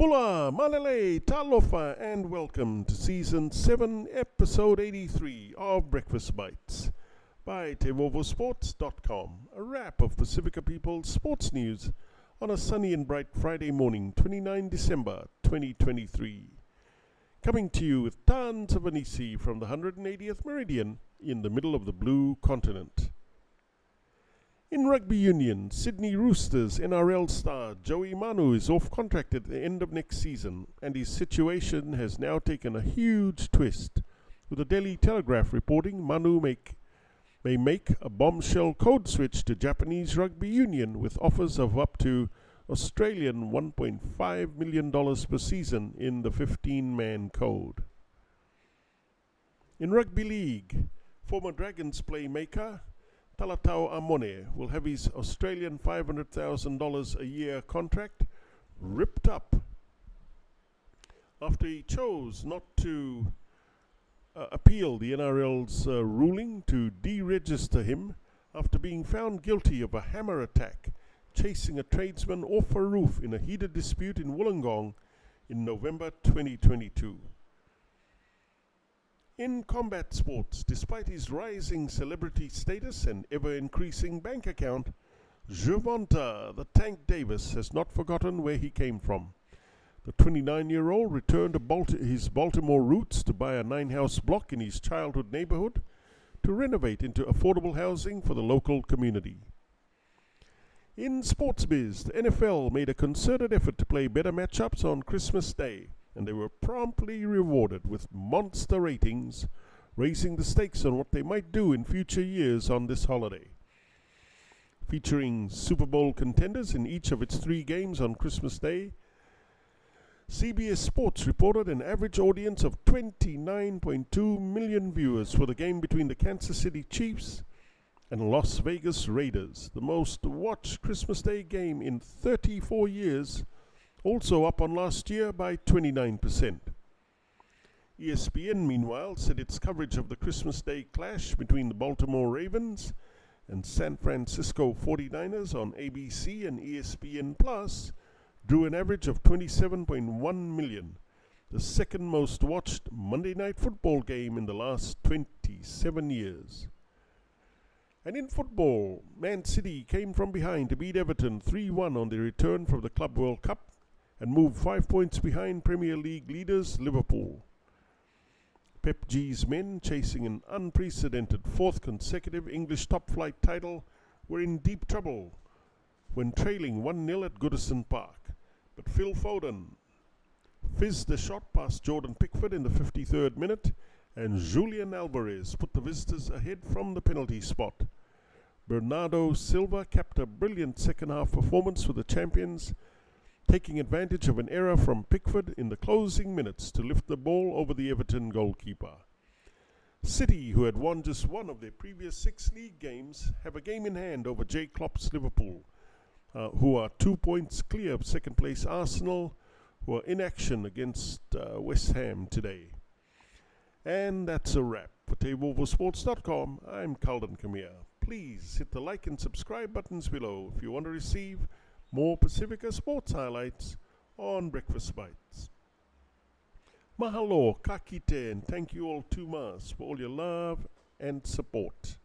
Bula, Malele, Talofa and Welcome to Season 7, Episode 83 of Breakfast Bites by TEIVOVOsports.com, a wrap of Pasifika people's sports news on a sunny and bright Friday morning, 29 December 2023. Coming to you with tons of hanisi from the 180th meridian in the middle of the blue continent. In rugby union, Sydney Roosters NRL star Joey Manu is off contract at the end of next season, and his situation has now taken a huge twist, with the Daily Telegraph reporting Manu may make a bombshell code switch to Japanese rugby union with offers of up to Australian $1.5 million per season in the 15-man code. In rugby league, former Dragons playmaker Talatau Amone will have his Australian $500,000 a year contract ripped up after he chose not to appeal the NRL's ruling to deregister him after being found guilty of a hammer attack chasing a tradesman off a roof in a heated dispute in Wollongong in November 2022. In combat sports, despite his rising celebrity status and ever-increasing bank account, Gervonta the Tank Davis has not forgotten where he came from. The 29-year-old returned to his Baltimore roots to buy a 9-house block in his childhood neighborhood to renovate into affordable housing for the local community. In sports biz, the NFL made a concerted effort to play better matchups on Christmas Day, and they were promptly rewarded with monster ratings, raising the stakes on what they might do in future years on this holiday. Featuring Super Bowl contenders in each of its 3 games on Christmas Day, CBS Sports reported an average audience of 29.2 million viewers for the game between the Kansas City Chiefs and Las Vegas Raiders, the most watched Christmas Day game in 34 years, also up on last year by 29%. ESPN, meanwhile, said its coverage of the Christmas Day clash between the Baltimore Ravens and San Francisco 49ers on ABC and ESPN Plus drew an average of 27.1 million, the second most watched Monday Night Football game in the last 27 years. And in football, Man City came from behind to beat Everton 3-1 on their return from the Club World Cup and moved 5 points behind Premier League leaders Liverpool. Pep G's men, chasing an unprecedented 4th consecutive English top-flight title, were in deep trouble when trailing 1-0 at Goodison Park. But Phil Foden fizzed the shot past Jordan Pickford in the 53rd minute, and Julian Alvarez put the visitors ahead from the penalty spot. Bernardo Silva capped a brilliant second-half performance for the champions, taking advantage of an error from Pickford in the closing minutes to lift the ball over the Everton goalkeeper. City, who had won just one of their previous 6 league games, have a game in hand over Jay Klopp's Liverpool, who are 2 points clear of second-place Arsenal, who are in action against West Ham today. And that's a wrap. For TEIVOVOsports.com, I'm Kaldan Kamir. Please hit the like and subscribe buttons below if you want to receive more Pasifika sports highlights on Breakfast Bites. Mahalo, ka kite, and thank you all too much for all your love and support.